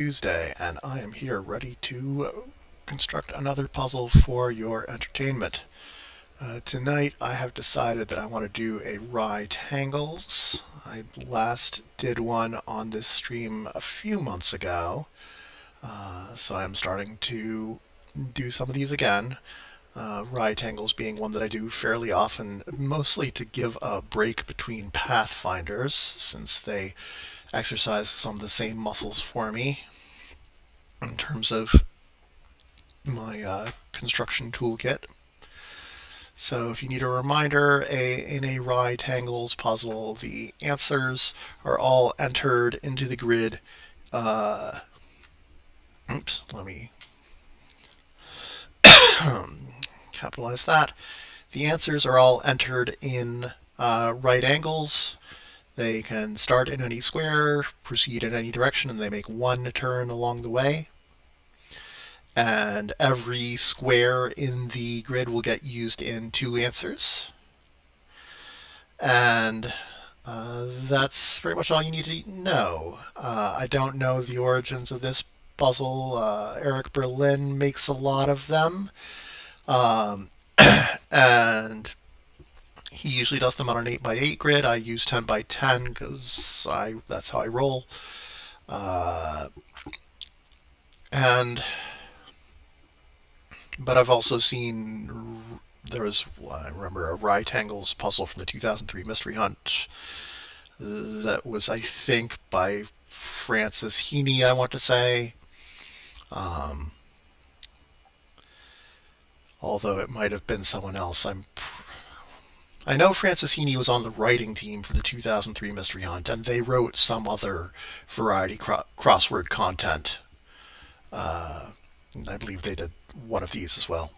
Tuesday, and I am here ready to construct another puzzle for your entertainment. Tonight I have decided that I want to do a Right-Angles. I last did one on this stream a few months ago, so I'm starting to do some of these again. Right-Angles being one that I do fairly often, mostly to give a break between pathfinders, since they exercise some of the same muscles for me in terms of my construction toolkit. So if you need a reminder, in a Right-Angles puzzle, the answers are all entered into the grid. Let me capitalize that. The answers are all entered in right angles. They can start in any square, proceed in any direction, and they make one turn along the way. And every square in the grid will get used in two answers. And that's pretty much all you need to know. I don't know the origins of this puzzle. Eric Berlin makes a lot of them. And he usually does them on an 8x8 grid. I use 10x10 because that's how I roll. But I've also seen I remember a Right-Angles puzzle from the 2003 Mystery Hunt that was, I think, by Francis Heaney, I want to say. Although it might have been someone else. I know Francis Heaney was on the writing team for the 2003 Mystery Hunt, and they wrote some other variety crossword content. And I believe they did one of these as well.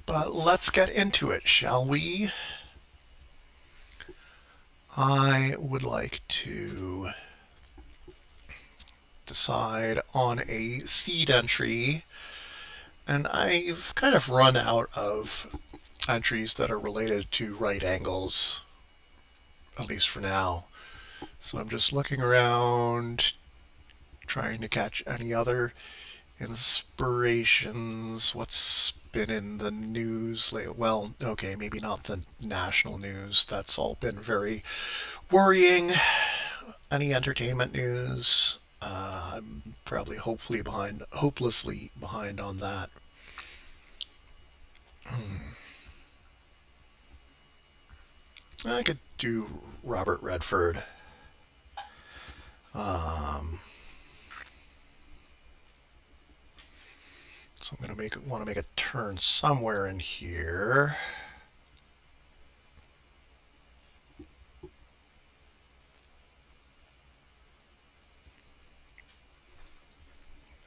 But let's get into it, shall we? I would like to decide on a seed entry, and I've kind of run out of entries that are related to right angles, at least for now. So I'm just looking around, trying to catch any other inspirations. What's been in the news lately? Well, okay, maybe not the national news. That's all been very worrying. Any entertainment news? I'm probably hopelessly behind on that. I could do Robert Redford. So I'm going to want to make a turn somewhere in here.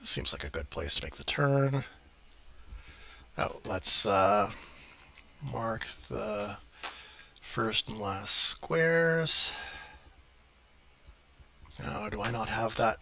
This seems like a good place to make the turn. Oh, let's mark the first and last squares. Now, do I not have that?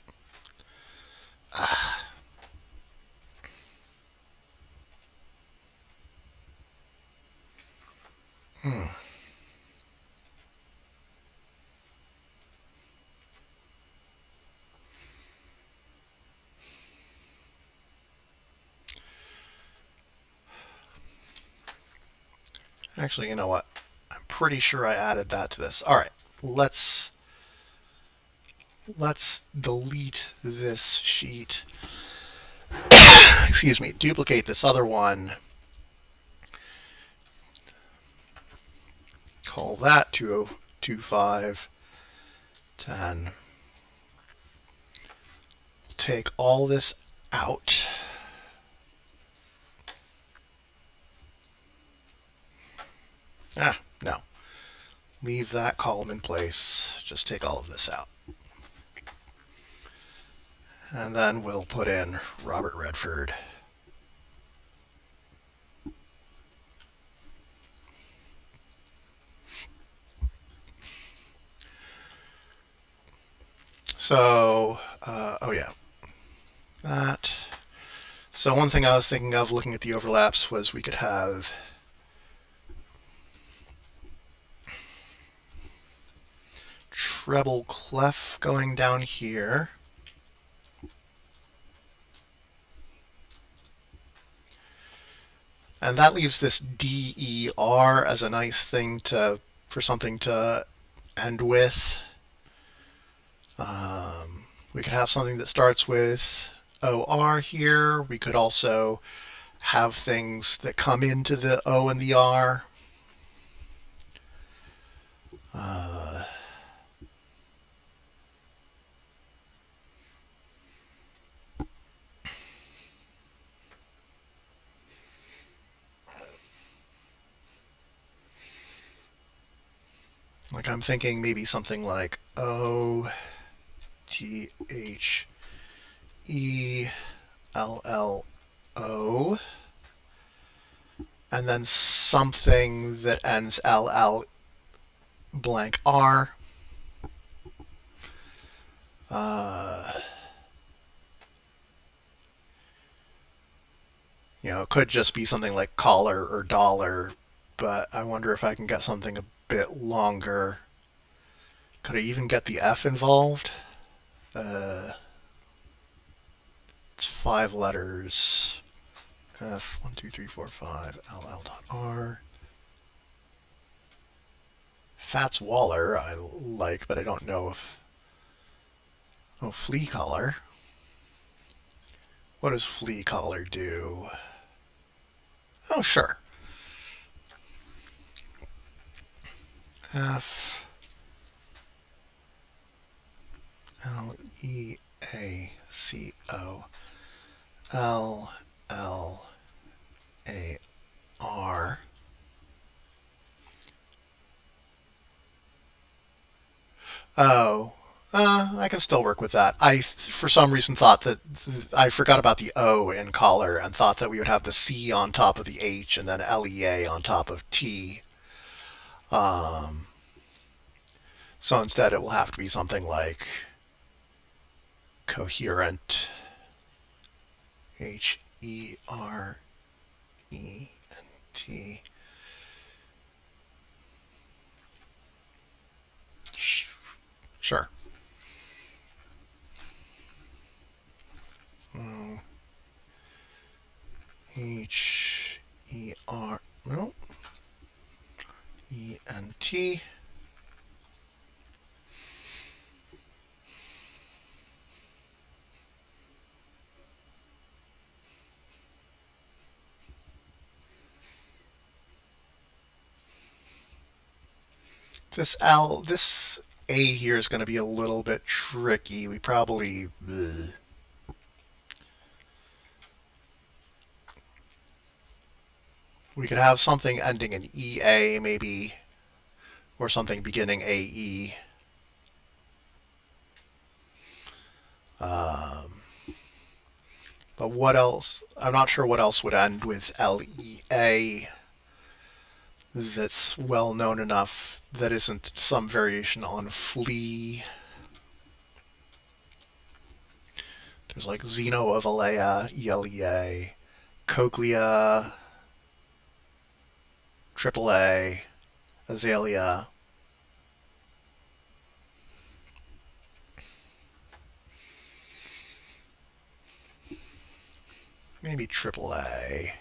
Actually, you know what? I'm pretty sure I added that to this. All right, let's delete this sheet. Excuse me. Duplicate this other one. Call that 2025 10. Take all this out. No. Leave that column in place. Just take all of this out. And then we'll put in Robert Redford. So, oh yeah, that. So one thing I was thinking of looking at the overlaps was we could have treble clef going down here. And that leaves this DER as a nice thing for something to end with. We could have something that starts with OR here. We could also have things that come into the O and the R. Like I'm thinking maybe something like O T H E L L O, and then something that ends LL blank R. It could just be something like collar or dollar, but I wonder if I can get something a bit longer. Could I even get the F involved? It's 5 letters. F 1 2 3 4 5 LL dot R. Fats Waller I like, but I don't know if. Oh, flea collar. What does flea collar do? Oh, sure. F L E A C O L L A R. Oh, I can still work with that. For some reason, thought that I forgot about the O in collar and thought that we would have the C on top of the H and then LEA on top of T. So instead, it will have to be something like coherent. HERENT. Sure. HER. No. ENT. This A here is going to be a little bit tricky. We probably. Bleh. We could have something ending in EA, maybe, or something beginning AE. But what else? I'm not sure what else would end with LEA that's well known enough that isn't some variation on flea. There's like Zeno of Alea, ELEA, Cochlea, AAA, Azalea. Maybe AAA.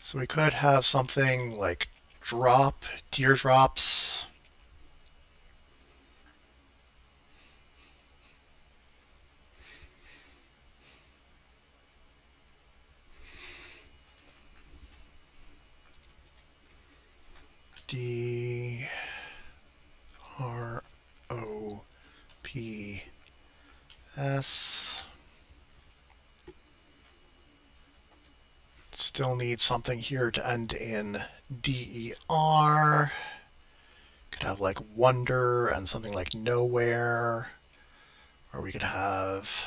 So we could have something like drop, teardrops. DROPS. Still need something here to end in DER. could have like wonder and something like nowhere, or we could have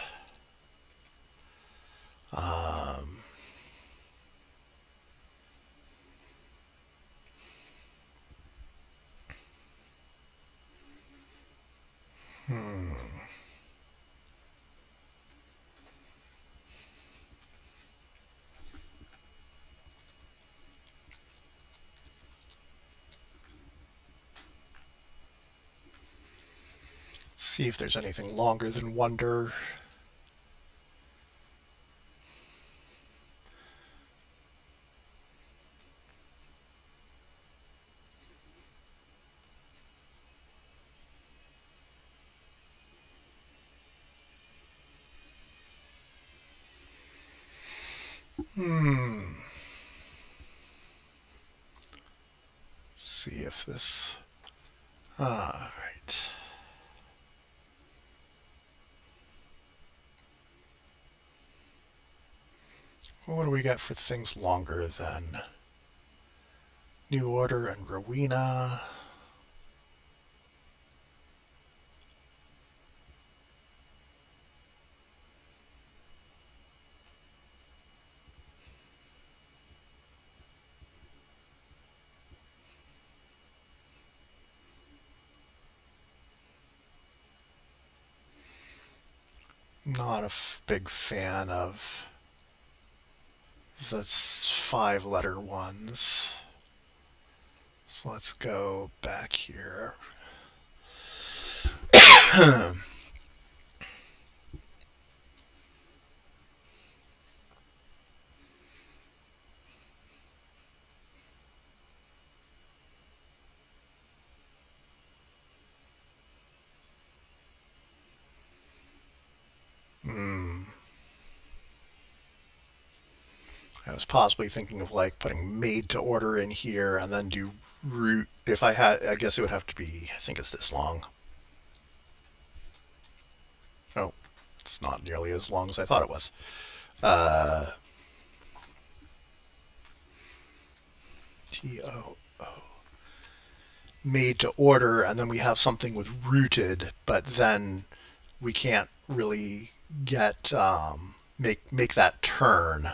um, see if there's anything longer than wonder. See if this. All right. What do we got for things longer than New Order and Rowena? Not a big fan of the 5-letter ones. So let's go back here. I was possibly thinking of like putting made to order in here and then do root. If I had, I guess it would have to be, I think it's this long. Oh, it's not nearly as long as I thought it was. TOO. Made to order, and then we have something with rooted, but then we can't really get make that turn.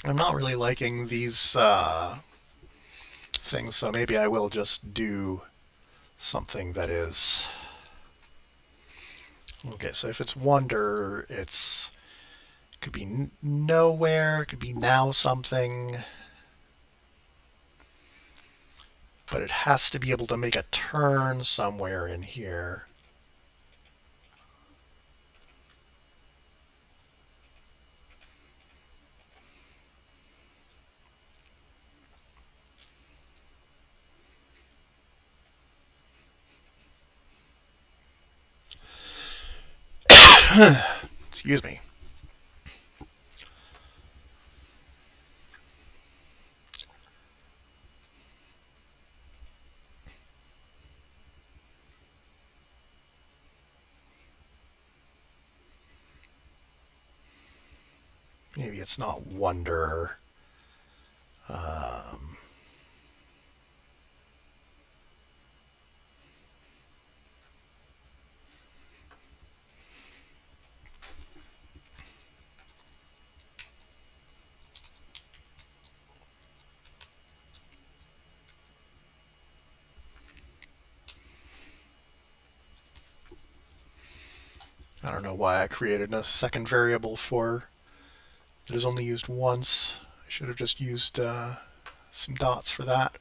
I'm not really liking these things, so maybe I will just do something that is. Okay, so if it's wonder, it could be nowhere, it could be now something, but it has to be able to make a turn somewhere in here. Excuse me. Maybe it's not wonder. I don't know why I created a second variable for that is only used once. I should have just used some dots for that.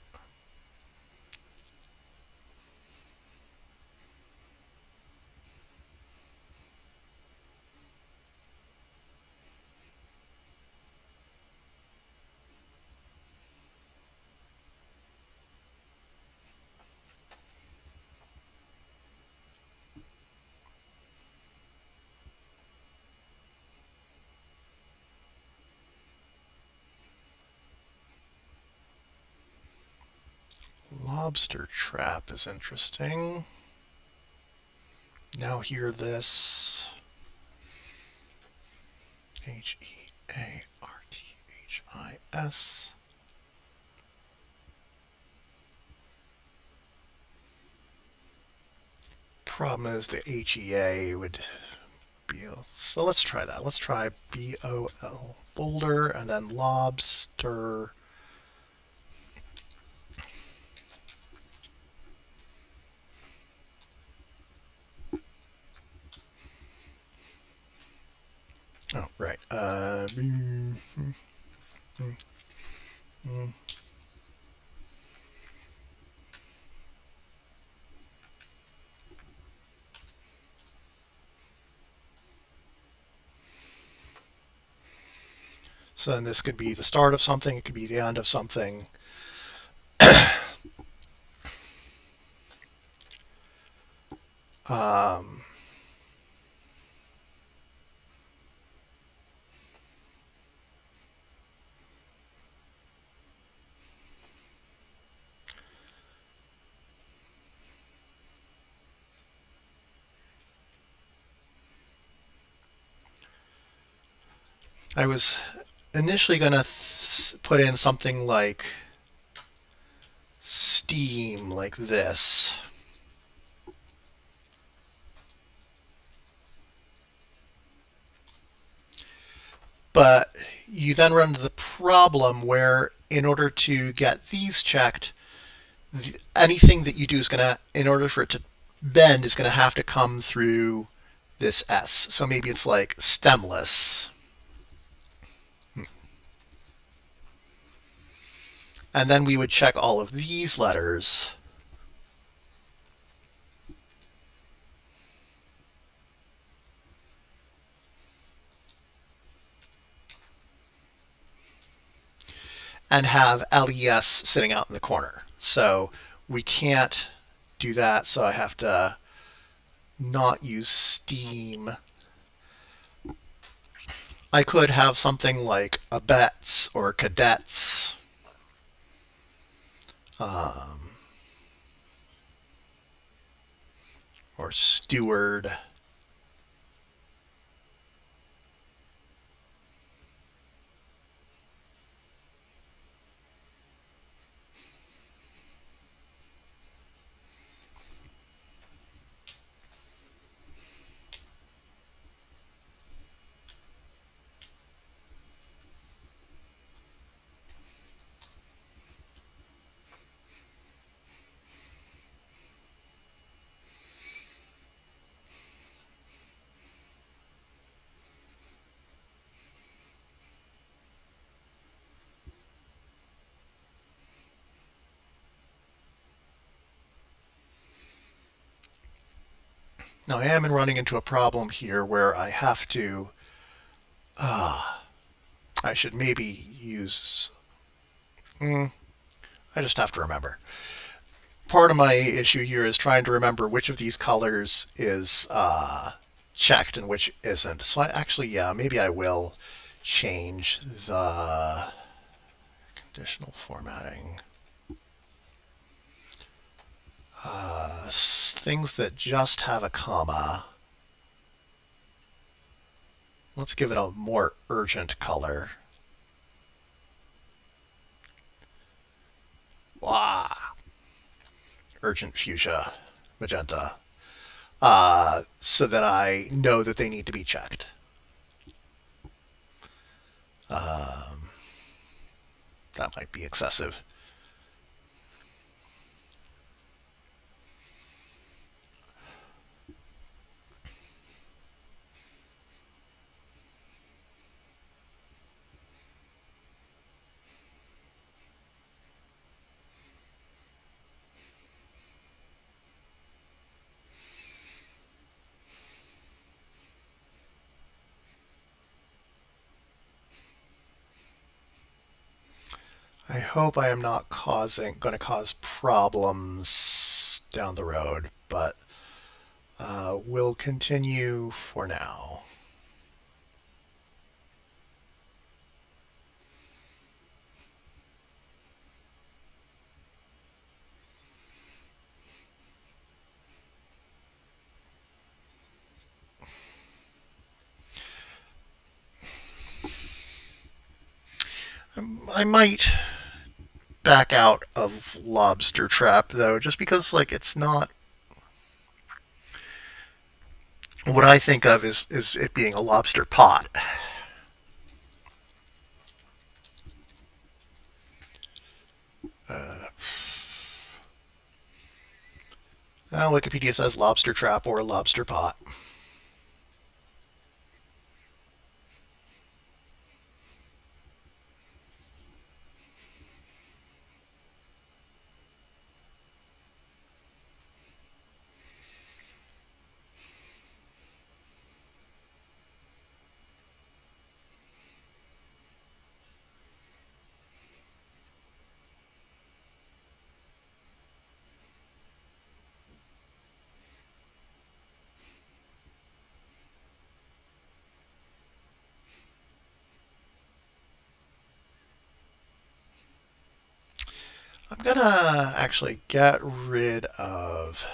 Lobster trap is interesting. Now hear this. Hearthis. Problem is the HEA would be. So let's try that. Let's try BOL, boulder, and then lobster. Oh, right. So then this could be the start of something, it could be the end of something. I was initially going to put in something like Steam, like this. But you then run into the problem where in order to get these checked, anything that you do is going to, in order for it to bend, is going to have to come through this S. So maybe it's like stemless. And then we would check all of these letters. And have LES sitting out in the corner. So we can't do that, so I have to not use Steam. I could have something like abets or cadets. Or steward. Now I am running into a problem here where I have to, I should maybe use, I just have to remember. Part of my issue here is trying to remember which of these colors is checked and which isn't. So yeah, maybe I will change the conditional formatting. Things that just have a comma. Let's give it a more urgent color. Wow. Urgent fuchsia, magenta. So that I know that they need to be checked. That might be excessive. I hope I am not going to cause problems down the road, but we'll continue for now. I might back out of lobster trap though, just because like it's not what I think of is it being a lobster pot. Wikipedia says lobster trap or lobster pot. I'm gonna actually get rid of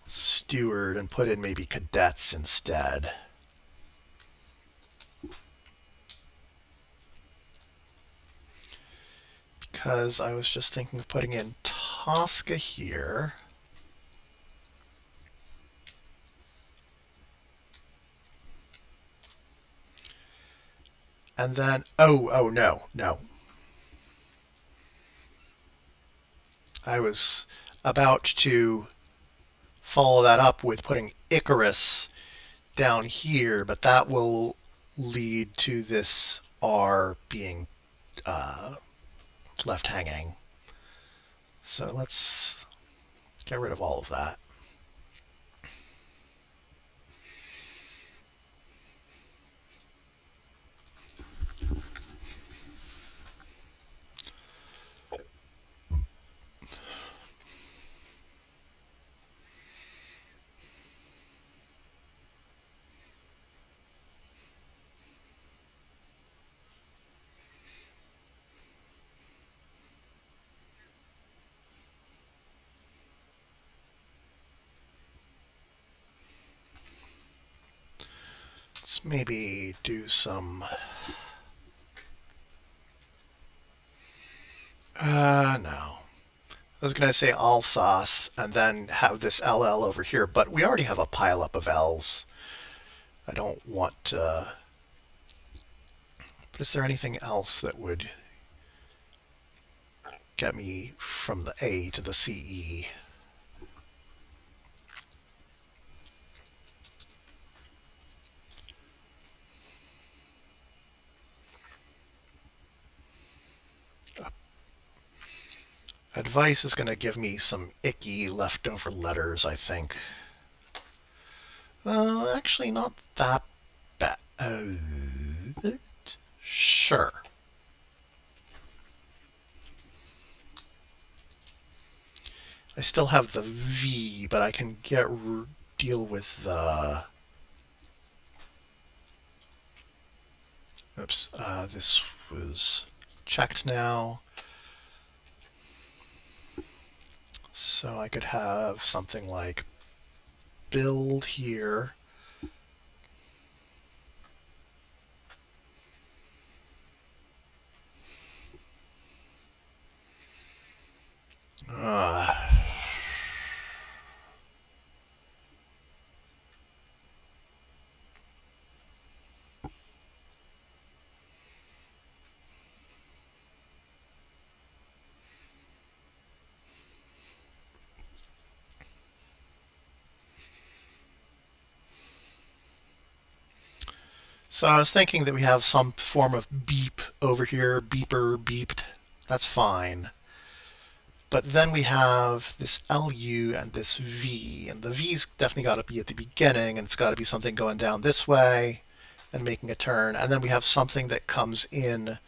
steward and put in maybe cadets instead. Because I was just thinking of putting in Tosca here. And then, oh no, no. I was about to follow that up with putting Icarus down here, but that will lead to this R being left hanging. So let's get rid of all of that. Let's maybe do some... no. I was going to say Alsace and then have this LL over here, but we already have a pileup of L's. I don't want to... But is there anything else that would get me from the A to the CE? Advice is going to give me some icky leftover letters, I think. Actually, not that bad. Sure. I still have the V, but I can deal with the... Oops, this was checked now. So I could have something like build here. So I was thinking that we have some form of beep over here, beeper, beeped. That's fine. But then we have this LU and this V, and the V's definitely got to be at the beginning, and it's got to be something going down this way and making a turn. And then we have something that comes in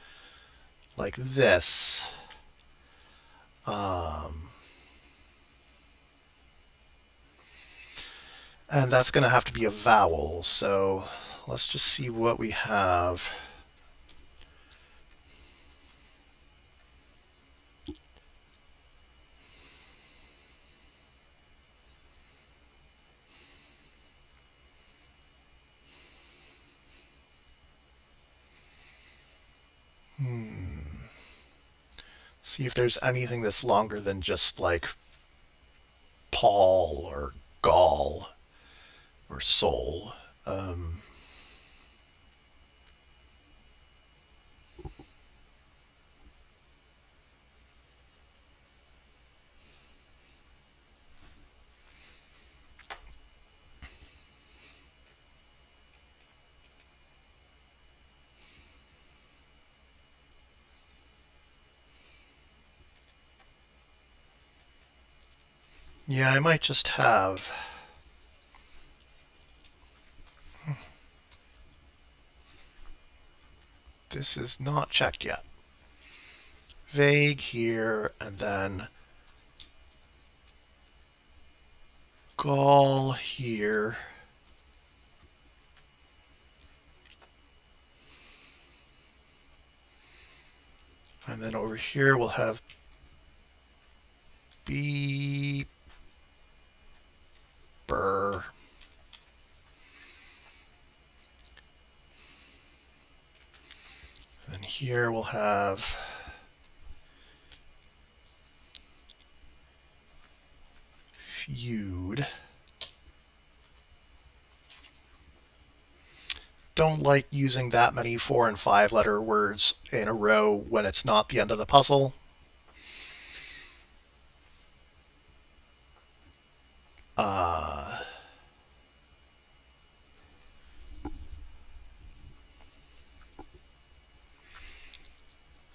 like this. And that's going to have to be a vowel. So let's just see what we have. See if there's anything that's longer than just like Paul or Gaul or Sol. Um, yeah, I might just have. This is not checked yet. Vague here, and then Gaul here. And then over here we'll have Beeper. And here we'll have Feud. Don't like using that many 4 and 5 letter words in a row when it's not the end of the puzzle.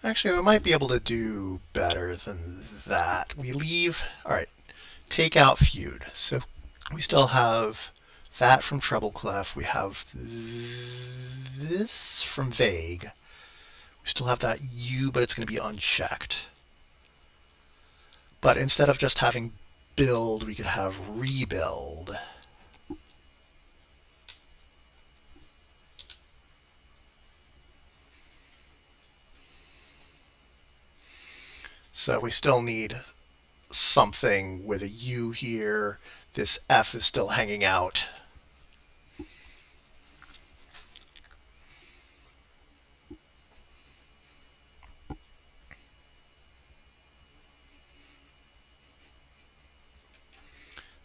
Actually, we might be able to do better than that. We leave, all right, take out Feud. So we still have that from Treble Clef. We have this from Vague. We still have that U, but it's going to be unchecked. But instead of just having build, we could have rebuild. So we still need something with a U here. This F is still hanging out.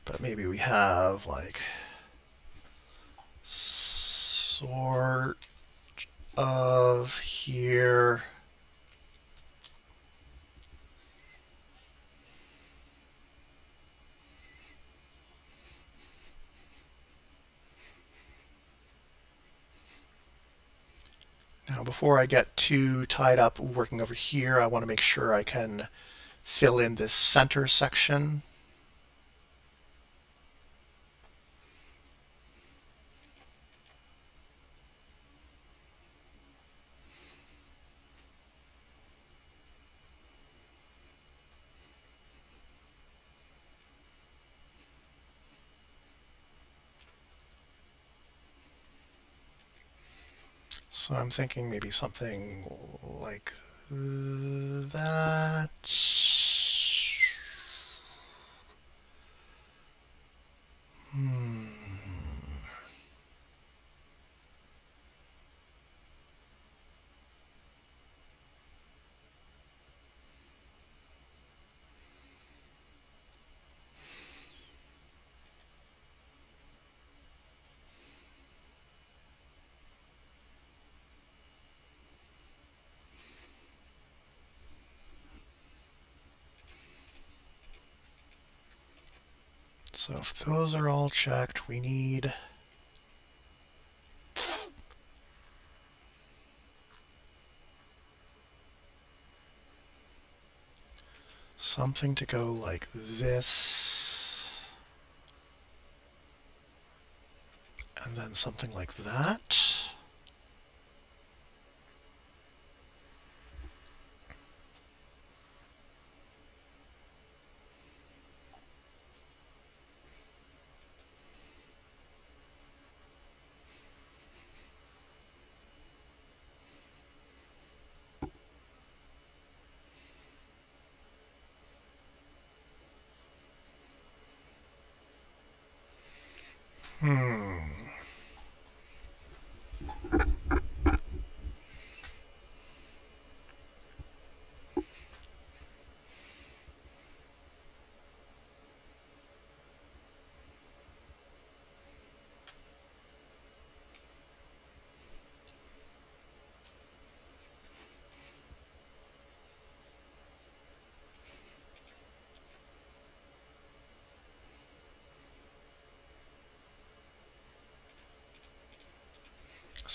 But maybe we have like sort of here. Now, before I get too tied up working over here, I want to make sure I can fill in this center section. So I'm thinking maybe something like that. Hmm. So if those are all checked, we need something to go like this, and then something like that. Hmm.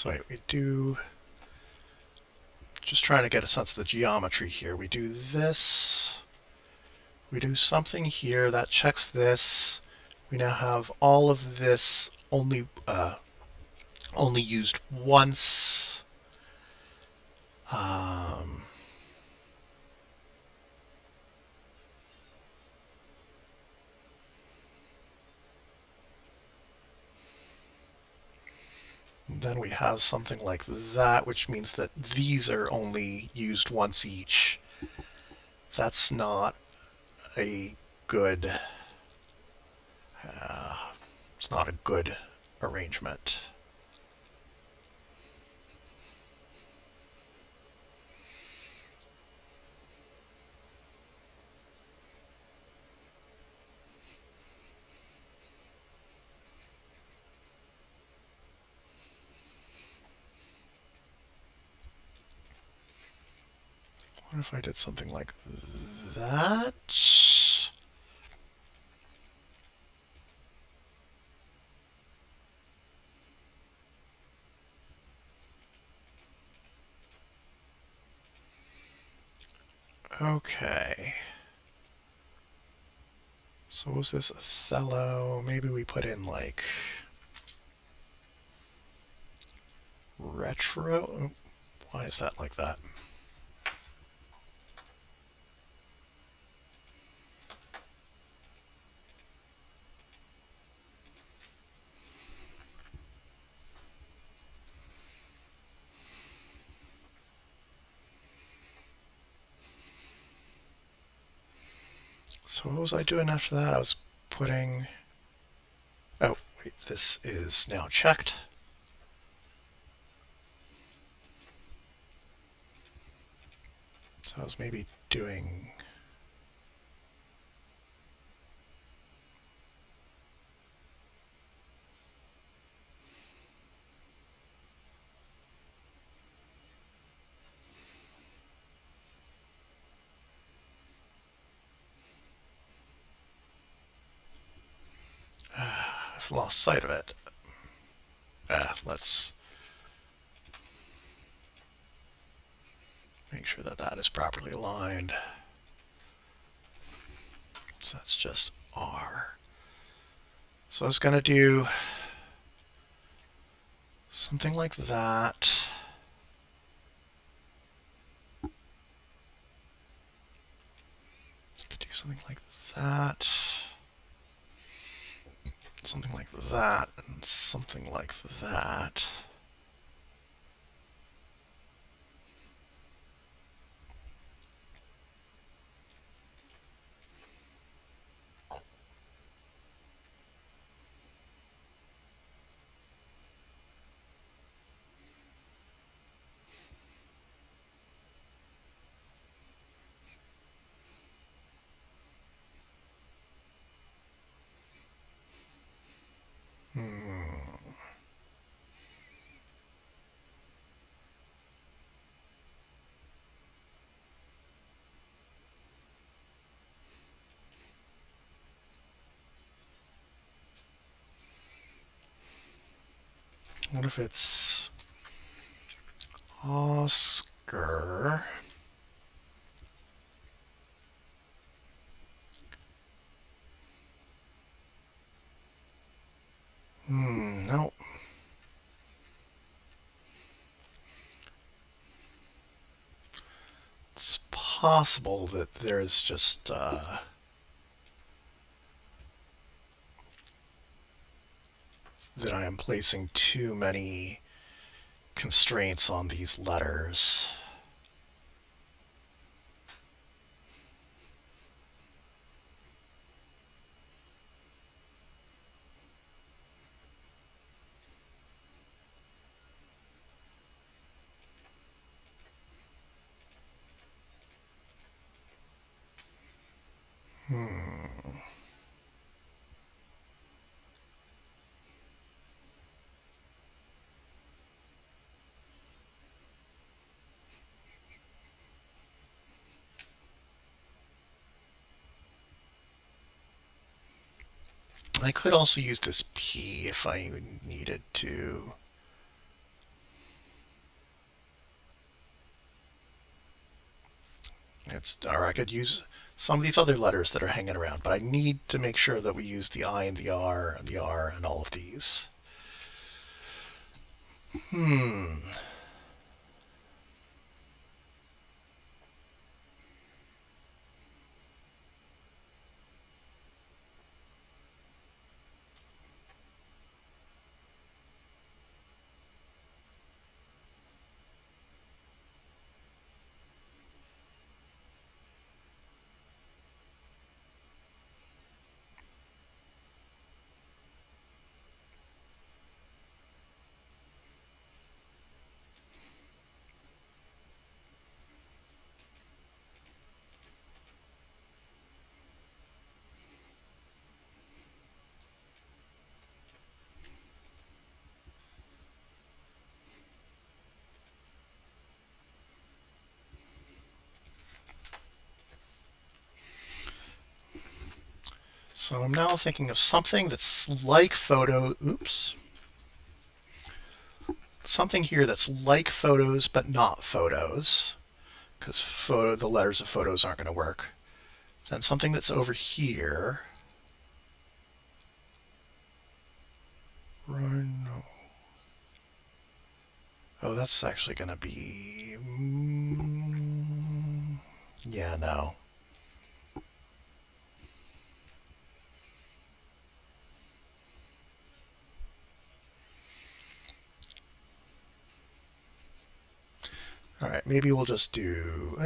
So we do, just trying to get a sense of the geometry here. We do this, we do something here that checks this. We now have all of this only used once. Then we have something like that, which means that these are only used once each. That's not a good, it's not a good arrangement. What if I did something like that? Okay. So was this Othello? Maybe we put in like retro? Why is that like that? So what was I doing after that? I was putting... Oh, wait, this is now checked. So I was maybe doing... I've lost sight of it. Let's make sure that that is properly aligned. So that's just R. So I was going to do something like that. Do something like that. Something like that, and something like that. What if it's Oscar? No. It's possible that there's just that I am placing too many constraints on these letters. I could also use this P if I needed to. Or I could use some of these other letters that are hanging around, but I need to make sure that we use the I and the R and all of these. So I'm now thinking of something that's like something here that's like photos but not photos, because the letters of photos aren't going to work. Then something that's over here. No. Oh, that's actually going to be... yeah, no. All right, maybe we'll just do...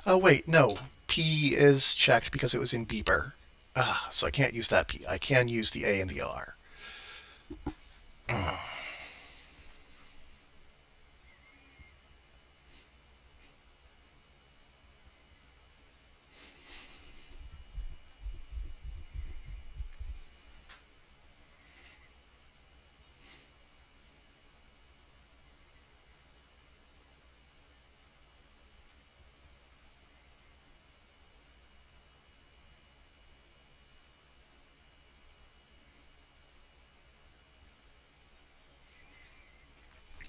Oh, wait, no. P is checked because it was in beeper. So I can't use that P. I can use the A and the R.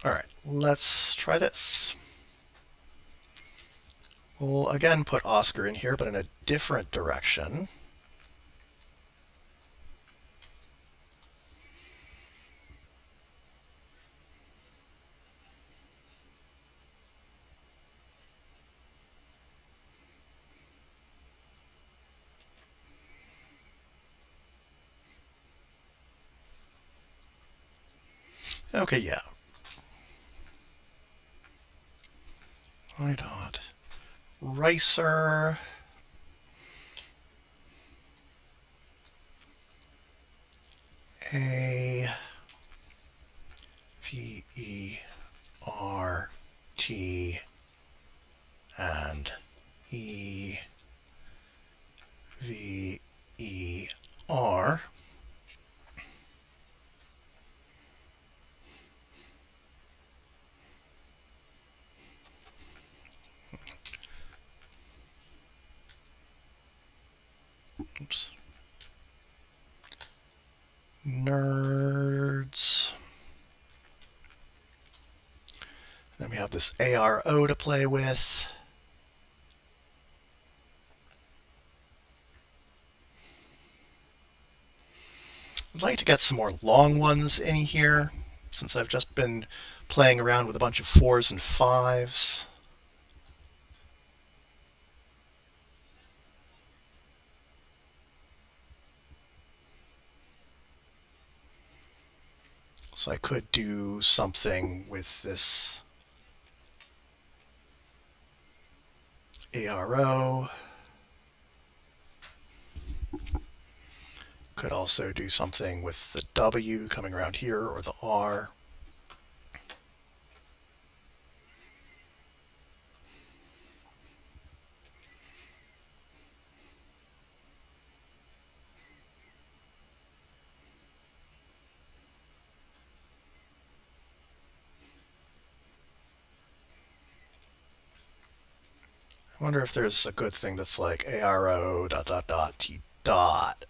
All right, let's try this. We'll again put Oscar in here, but in a different direction. Okay, yeah. Why not? Ricer. A V E R T and E V E R. Oops. Nerds. Then we have this ARO to play with. I'd like to get some more long ones in here, since I've just been playing around with a bunch of 4s and 5s. So I could do something with this ARO. Could also do something with the W coming around here, or the R. I wonder if there's a good thing that's like ARO dot dot dot T dot.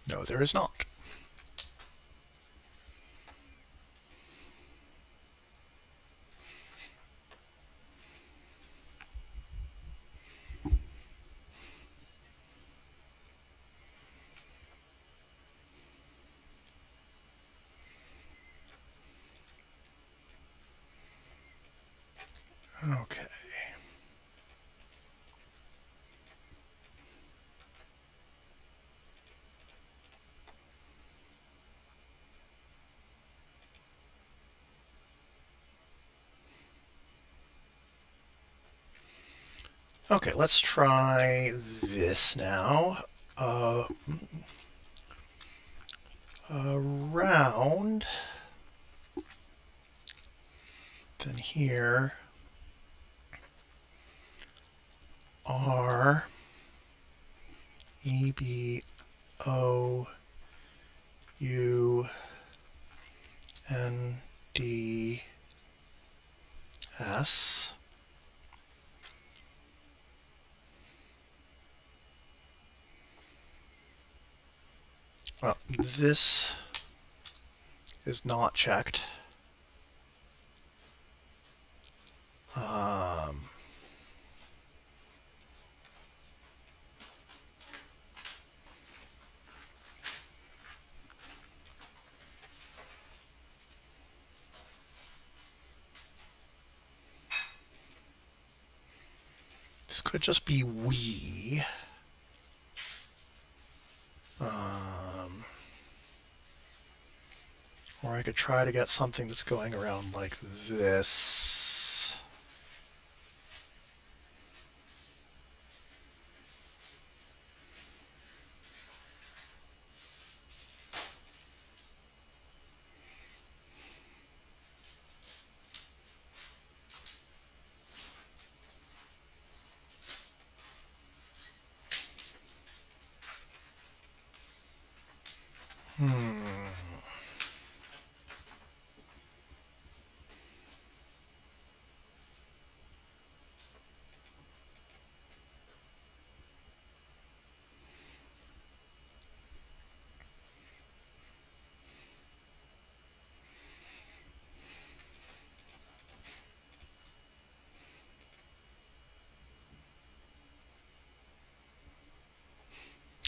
No, there is not. Okay. Okay, let's try this now. Around, then here R E B O U N D S. Well, this is not checked. This could just be we. Or I could try to get something that's going around like this.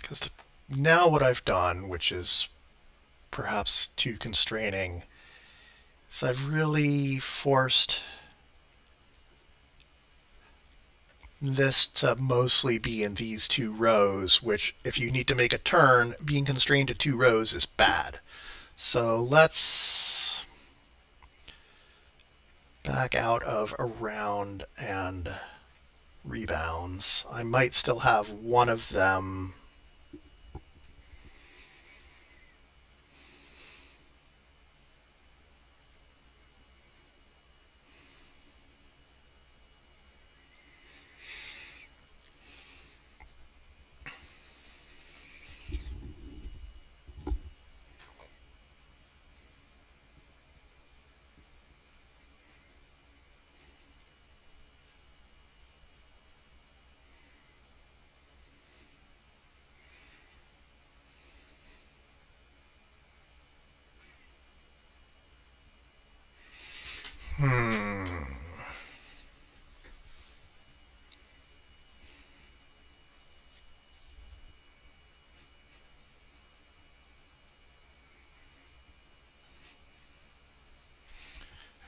Because now what I've done, which is perhaps too constraining, is I've really forced this to mostly be in these two rows, which if you need to make a turn, being constrained to two rows is bad. So let's back out of around and rebounds. I might still have one of them.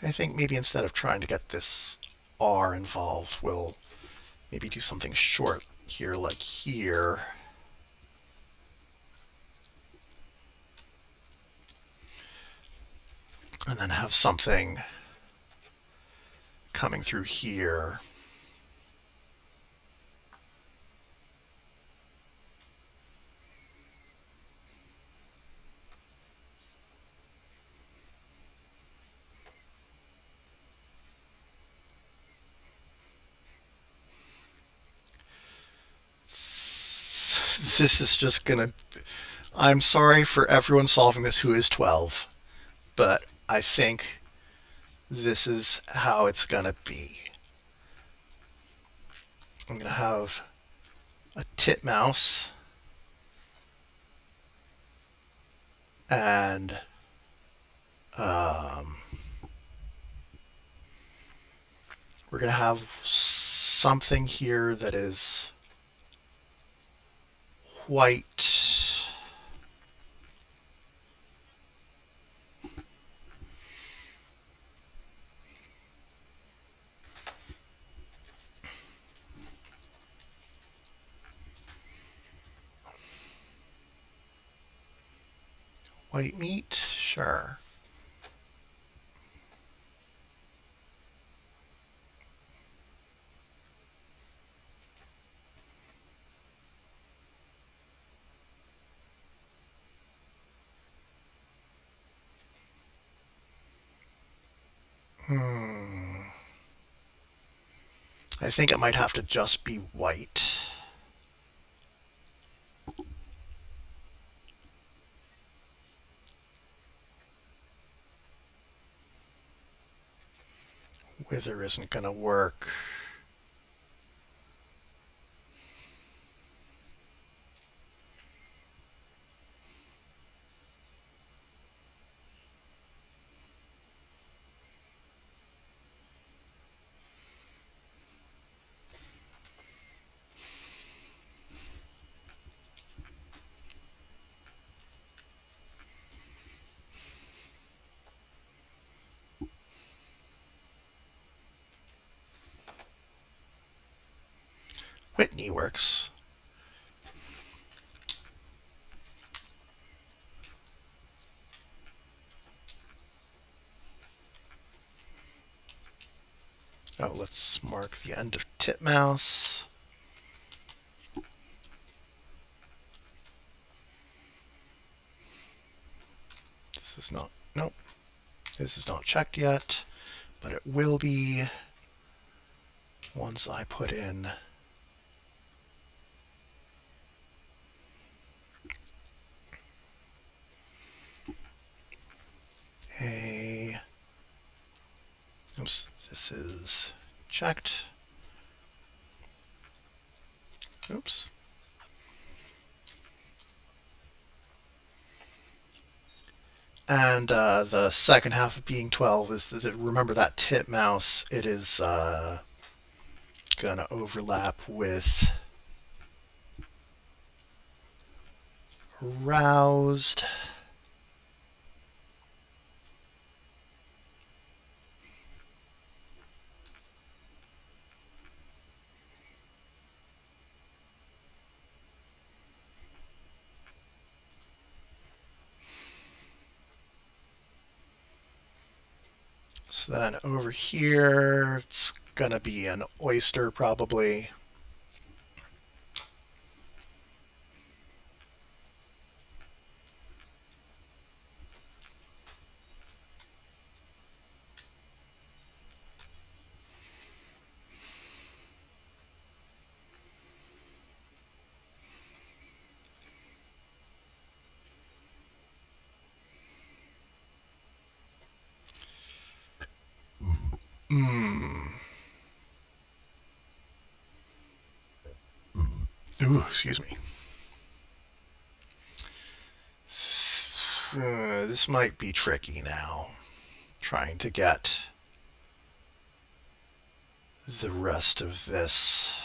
I think maybe instead of trying to get this R involved, we'll maybe do something short here, like here. And then have something coming through here. This is just gonna. I'm sorry for everyone solving this who is 12, but I think this is how it's gonna be. I'm gonna have a titmouse And we're going to have something here that is white. White meat, sure. I think it might have to just be white. Wither isn't going to work. Whitney works. Oh, let's mark the end of titmouse. This is not, nope, this is not checked yet, but it will be once I put in a, oops, this is checked. Oops. And the second half of being 12 is that, remember that titmouse, it is going to overlap with aroused. So then over here, it's going to be an oyster probably. Ooh, excuse me. This might be tricky now. Trying to get the rest of this.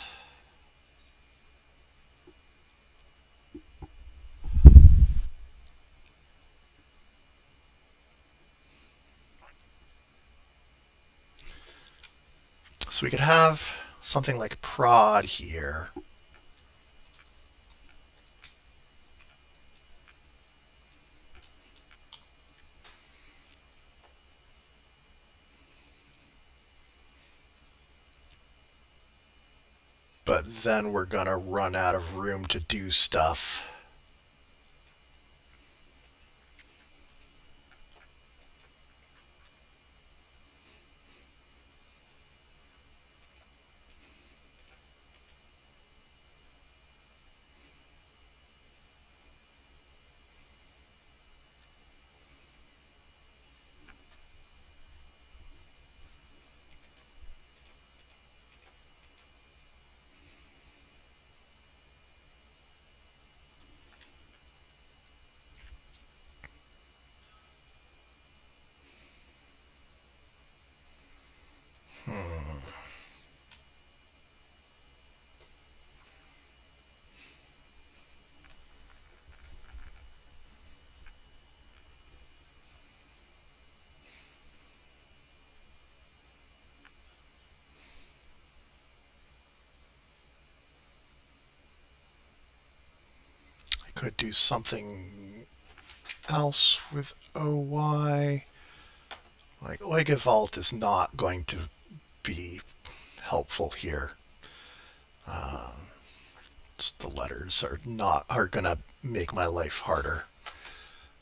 So we could have something like prod here. But then we're going to run out of room to do stuff. could do something else with OY. Like Oigevalt is not going to be helpful here. The letters are gonna make my life harder.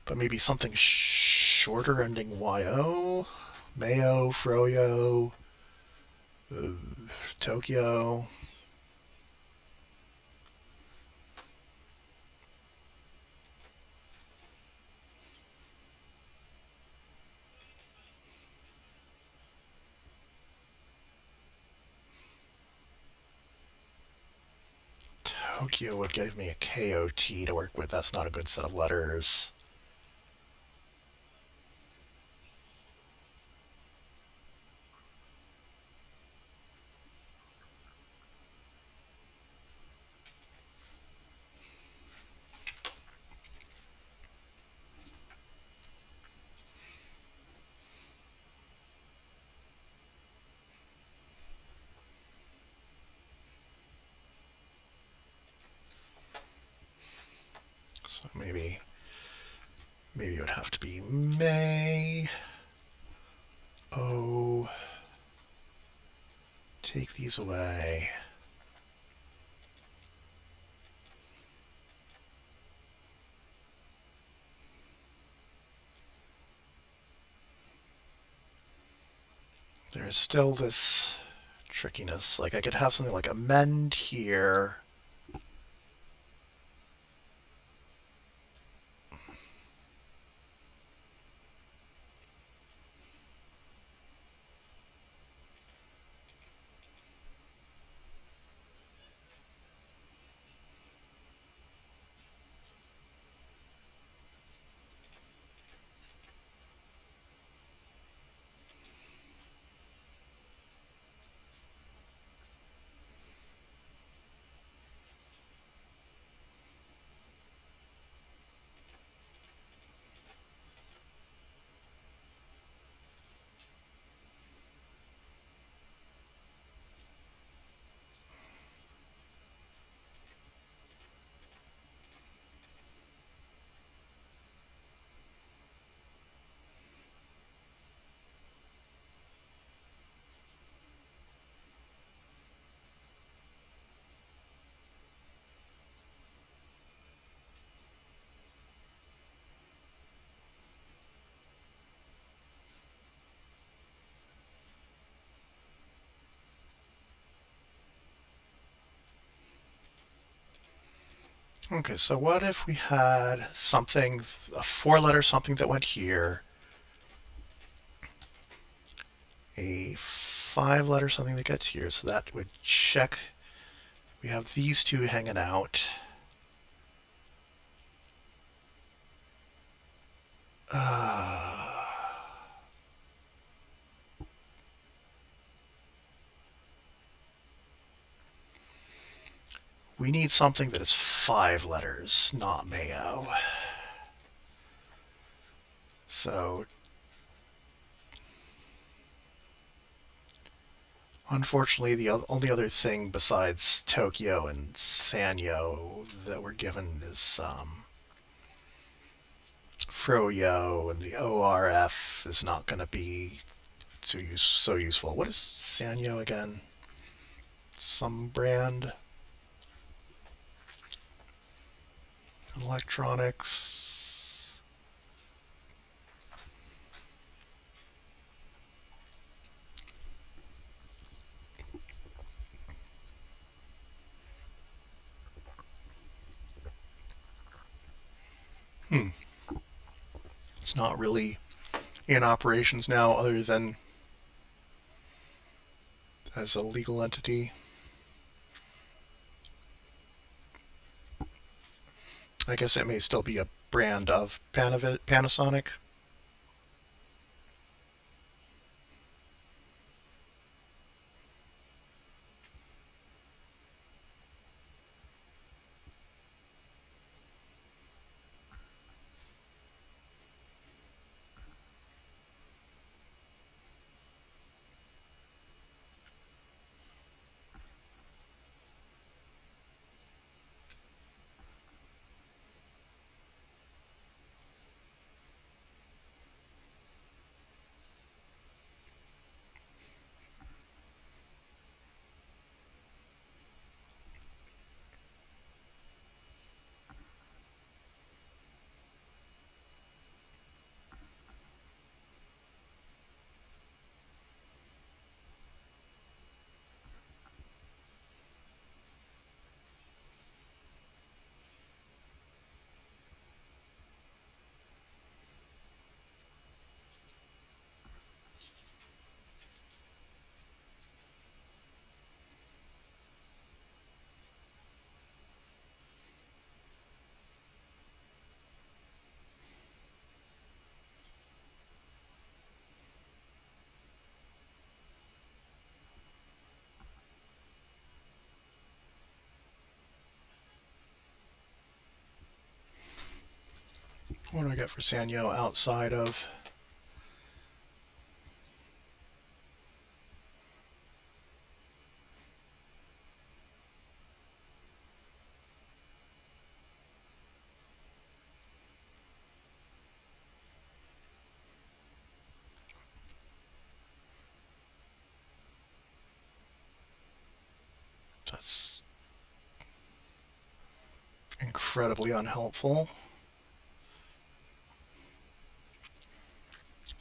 But maybe something shorter ending YO, Mayo, Froyo, Tokyo. Tokyo would give me a KOT to work with. That's not a good set of letters. So maybe it would have to be May. Oh, take these away. There's still this trickiness. Like I could have something like amend here. Okay, so what if we had something, a four-letter something that went here, a five-letter something that gets here, so that would check. We have these two hanging out. We need something that is five letters, not Mayo. So, unfortunately, the only other thing besides Tokyo and Sanyo that we're given is Froyo, and the ORF is not going to be so useful. What is Sanyo again? Some brand? Electronics. It's not really in operations now other than as a legal entity. I guess it may still be a brand of Panasonic. What do I get for Sanyo outside of... That's incredibly unhelpful.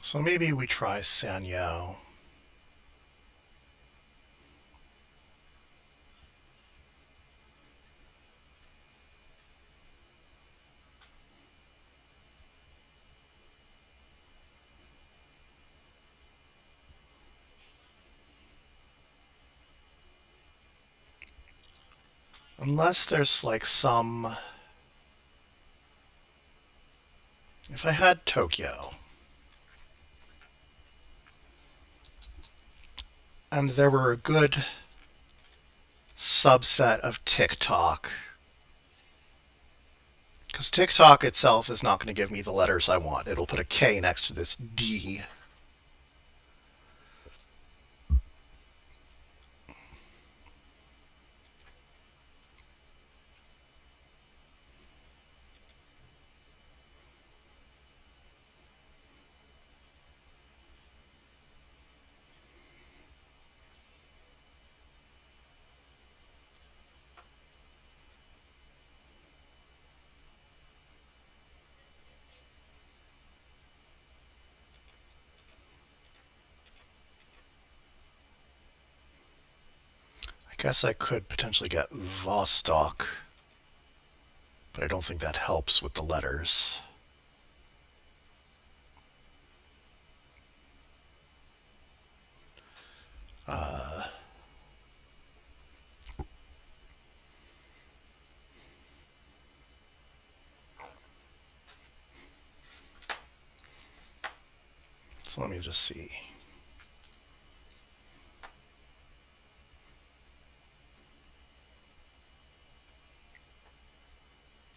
So maybe we try Sanyo. Unless there's like some... If I had Tokyo, and there were a good subset of TikTok, because TikTok itself is not going to give me the letters I want. It'll put a K next to this D. I guess I could potentially get Vostok, but I don't think that helps with the letters. So let me just see.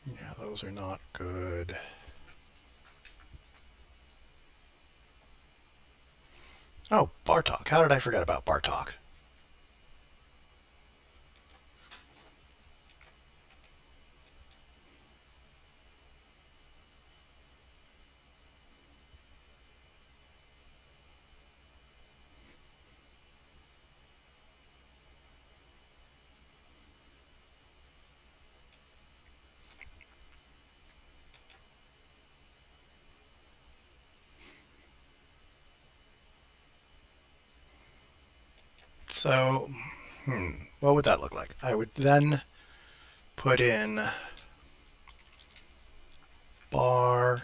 Yeah, those are not good. Oh, Bartok. How did I forget about Bartok? So, what would that look like? I would then put in bar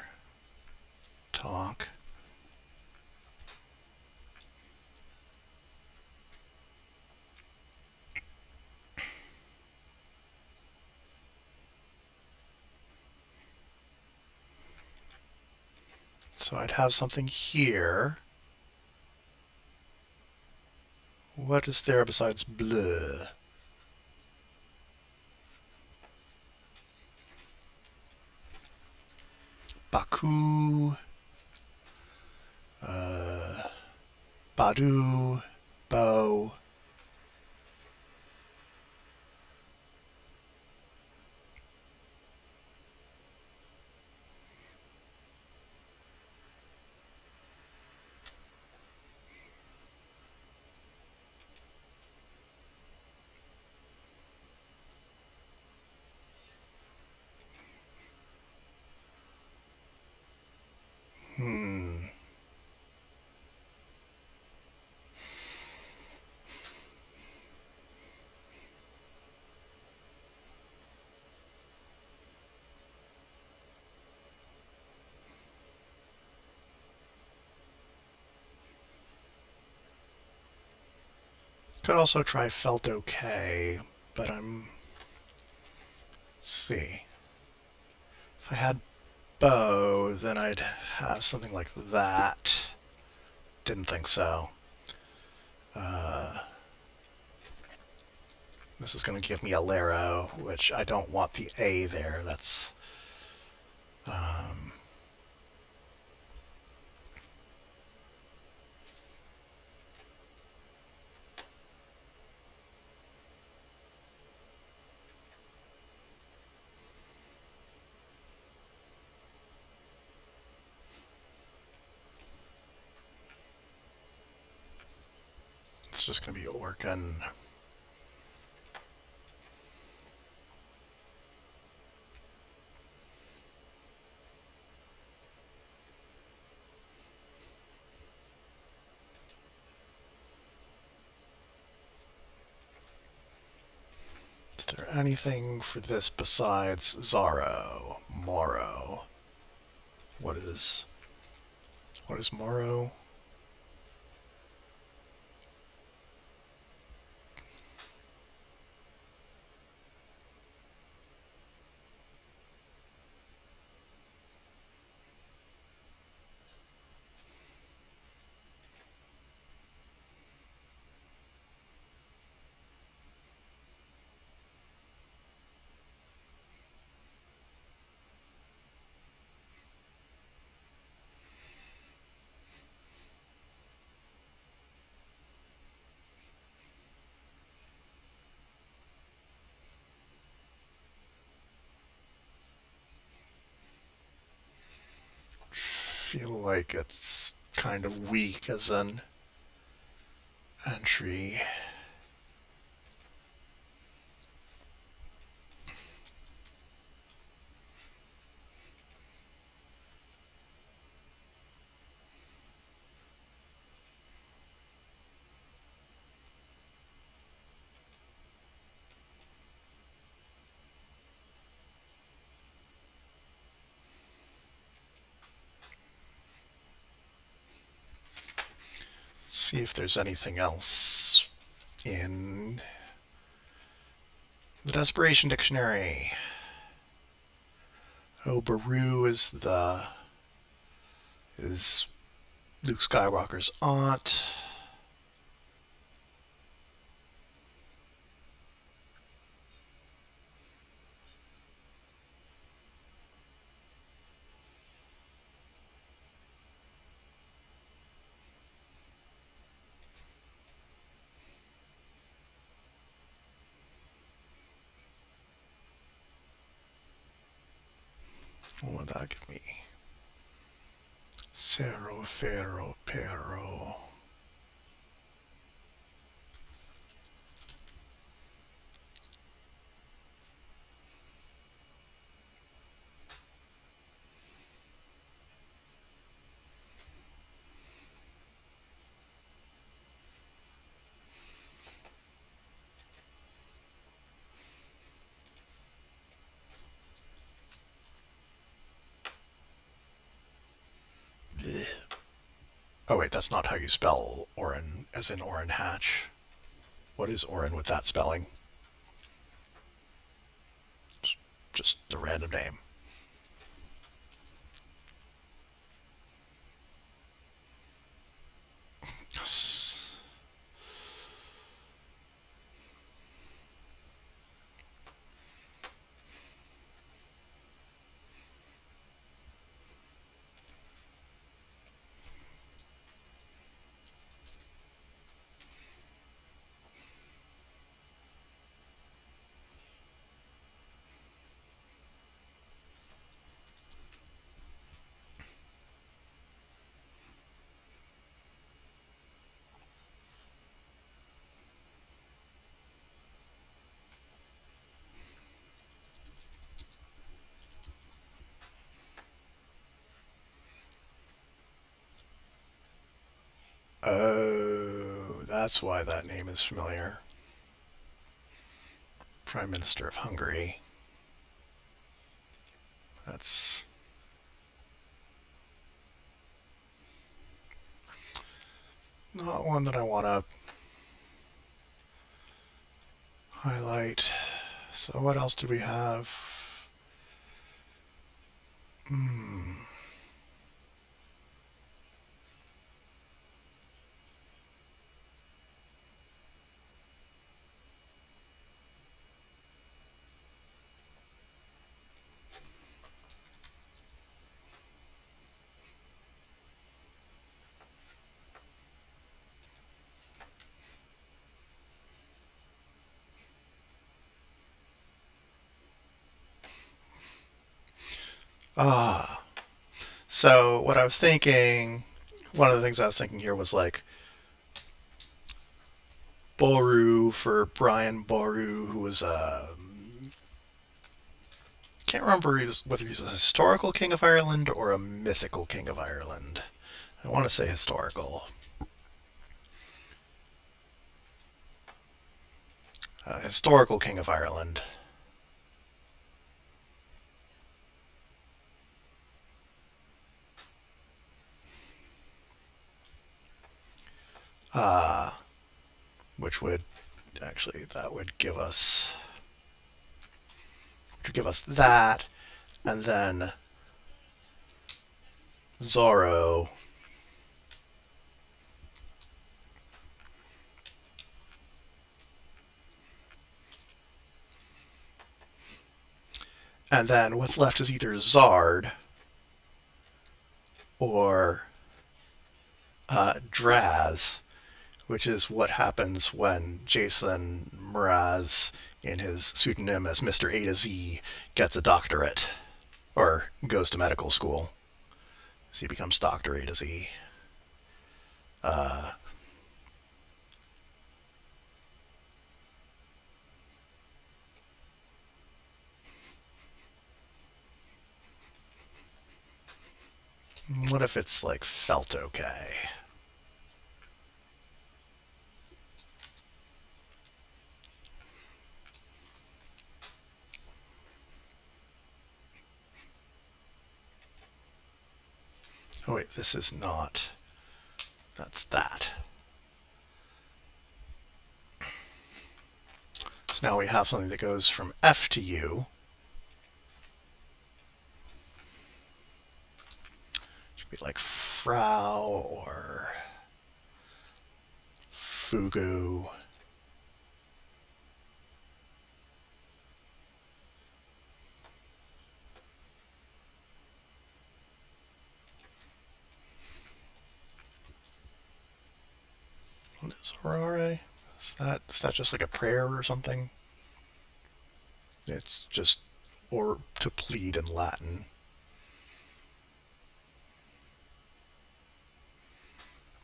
talk. So I'd have something here. What is there besides bleu? Baku, Badu, Bo. Could also try felt okay, but let's see. If I had bow, then I'd have something like that. Didn't think so. This is going to give me a Lero, which I don't want the A there. That's... It's just going to be Orkin. Is there anything for this besides Zaro? Moro. What is Moro? Feel like it's kind of weak as an entry. See if there's anything else in the Desperation Dictionary. Oh, Beru is Luke Skywalker's aunt. What would that give me? Cerro, Ferro, Perro. Oh wait, that's not how you spell Orin, as in Orrin Hatch. What is Orin with that spelling? It's just a random name. Oh, that's why that name is familiar. Prime Minister of Hungary. That's not one that I want to highlight. So what else do we have? Ah, so what I was thinking, one of the things I was thinking here was like, Boru for Brian Boru, who was can't remember whether he's a historical king of Ireland or a mythical king of Ireland. I want to say historical. Historical king of Ireland. Uh, which would actually that would give us that, and then Zorro. And then what's left is either Zard or Draz, which is what happens when Jason Mraz, in his pseudonym as Mr. A to Z, gets a doctorate or goes to medical school. So he becomes Dr. A to Z. Uh, what if it's like felt okay? Oh wait, this is not. That's that. So now we have something that goes from F to U. It should be like Frau or Fugu. What is Aurora? Is that just like a prayer or something? It's just or to plead in Latin.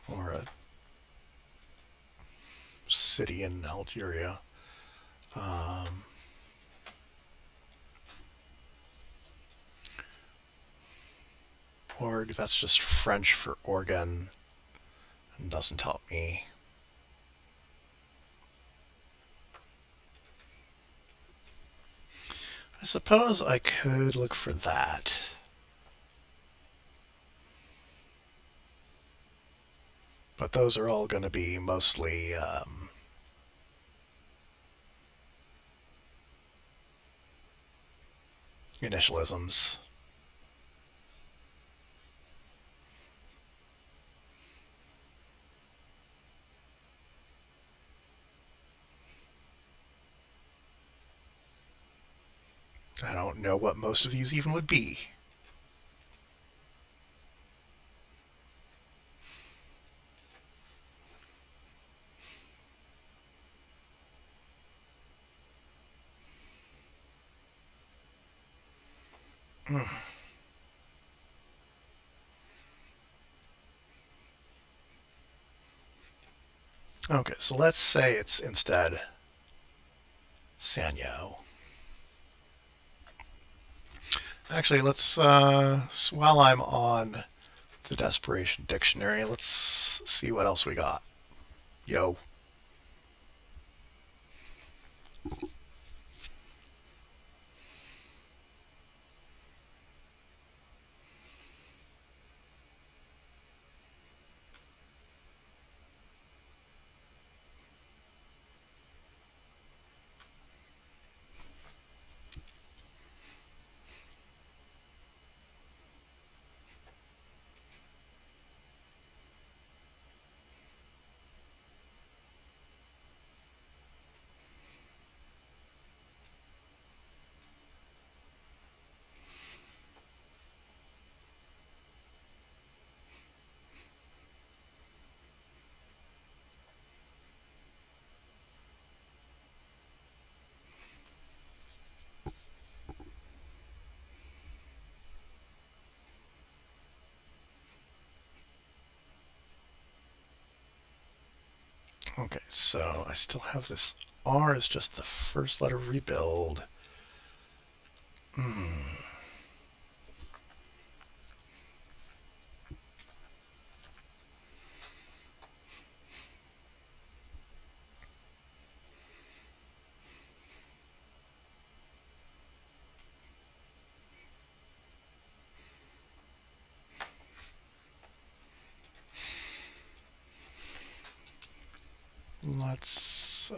Or a city in Algeria. Um, or that's just French for organ and doesn't help me. I suppose I could look for that. But those are all going to be mostly initialisms. I don't know what most of these even would be. Mm. Okay, so let's say it's instead Sanyo. Actually, let's, while I'm on the Desperation Dictionary, let's see what else we got. Yo. Okay, so I still have this R is just the first letter rebuild. Let's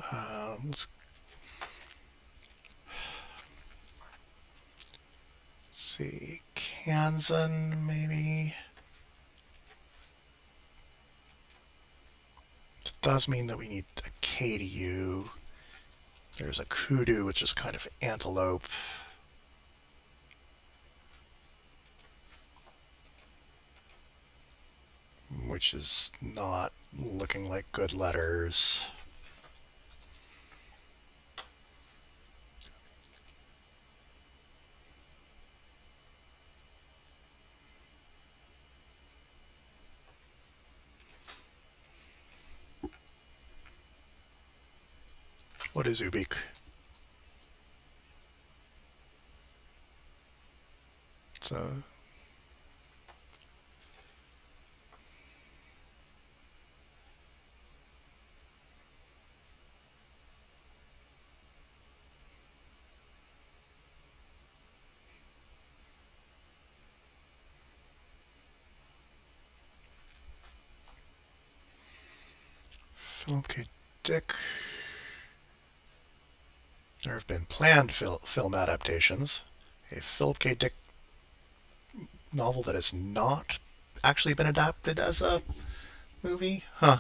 see, Kansan maybe. It does mean that we need a K to U. There's a kudu, which is kind of antelope. Which is not looking like good letters. What is Ubik? So Philip K. Dick. There have been planned film adaptations. A Philip K. Dick novel that has not actually been adapted as a movie? Huh.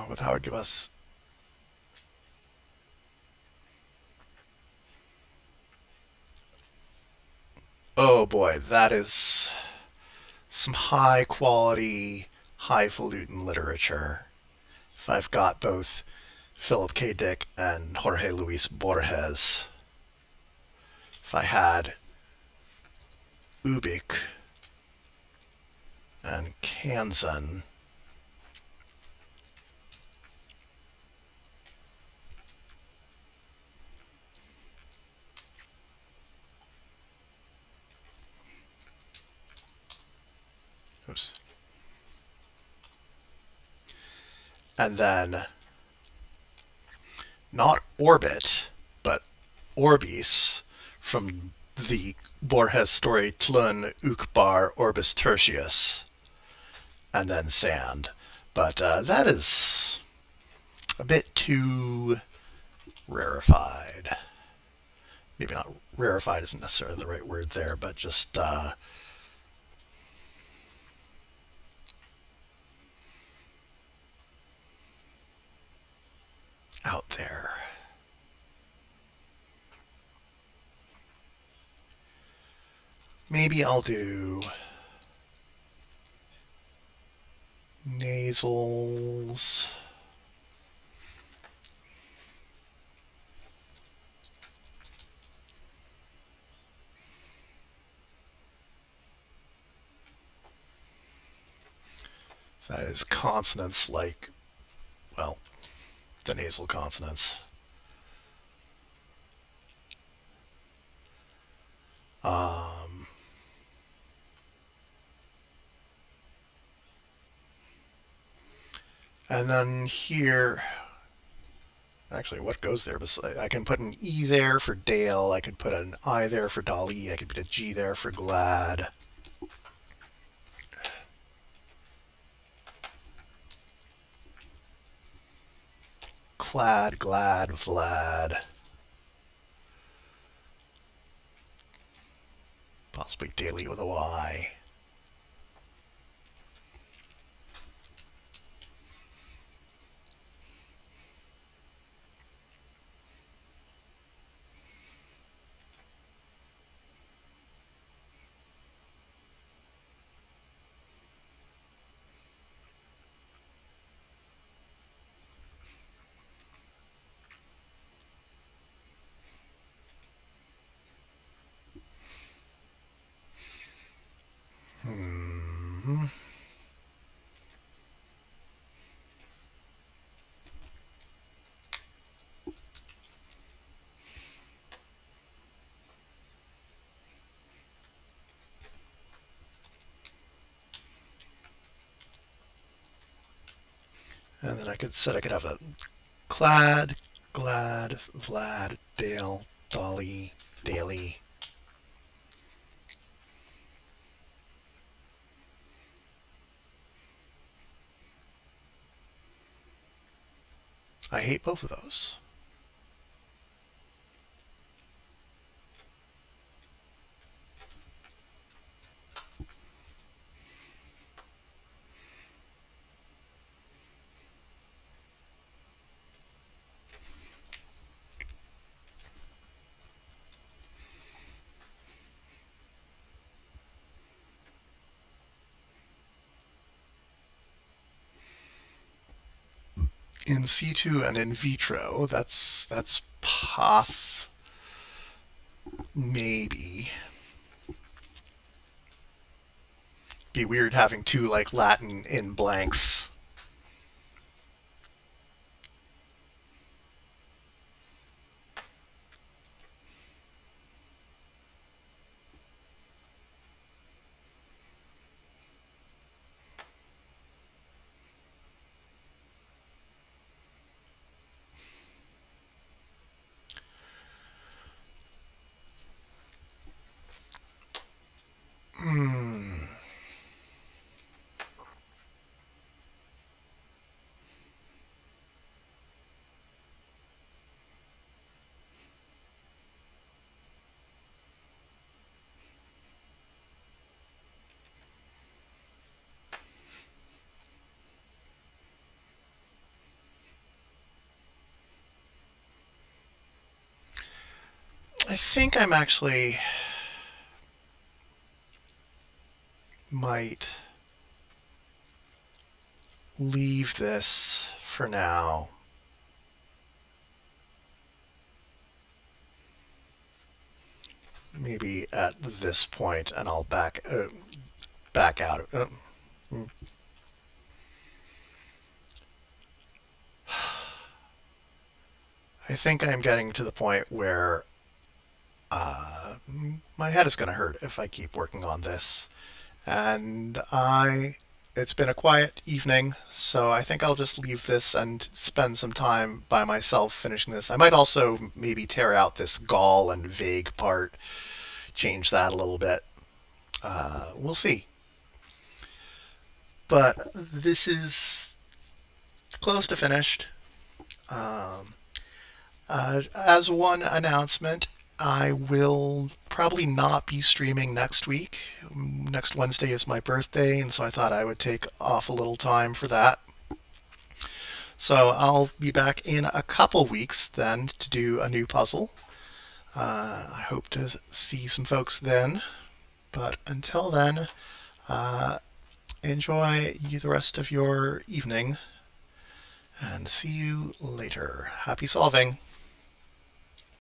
With Howard give us. Oh boy, that is some high quality, highfalutin literature. If I've got both Philip K. Dick and Jorge Luis Borges, if I had Ubik and Kansan, oops, and then not Orbit, but Orbis from the Borges story Tlun Ukbar Orbis Tertius, and then Sand. But that is a bit too rarefied. Maybe not rarefied isn't necessarily the right word there, but just out there. Maybe I'll do nasals. That is consonants like, well, the nasal consonants. Um, and then here, actually, what goes there? I can put an E there for Dale. I could put an I there for Dali. I could put a G there for Glad. Clad, Glad, Vlad. Possibly Daily with a Y. And then I could have a Clad, Glad, Vlad, Dale, Dolly, Daily. I hate both of those. In situ and in vitro, that's maybe. Be weird having two like Latin in blanks. I think I'm actually might leave this for now. Maybe at this point, and I'll back out. I think I'm getting to the point where my head is going to hurt if I keep working on this. And it's been a quiet evening, so I think I'll just leave this and spend some time by myself finishing this. I might also maybe tear out this gall and vague part, change that a little bit. We'll see. But this is close to finished. Um, as one announcement, I will probably not be streaming next week. Next Wednesday is my birthday, and so I thought I would take off a little time for that. So I'll be back in a couple weeks then to do a new puzzle. I hope to see some folks then. But until then, uh, enjoy the rest of your evening and see you later. Happy solving!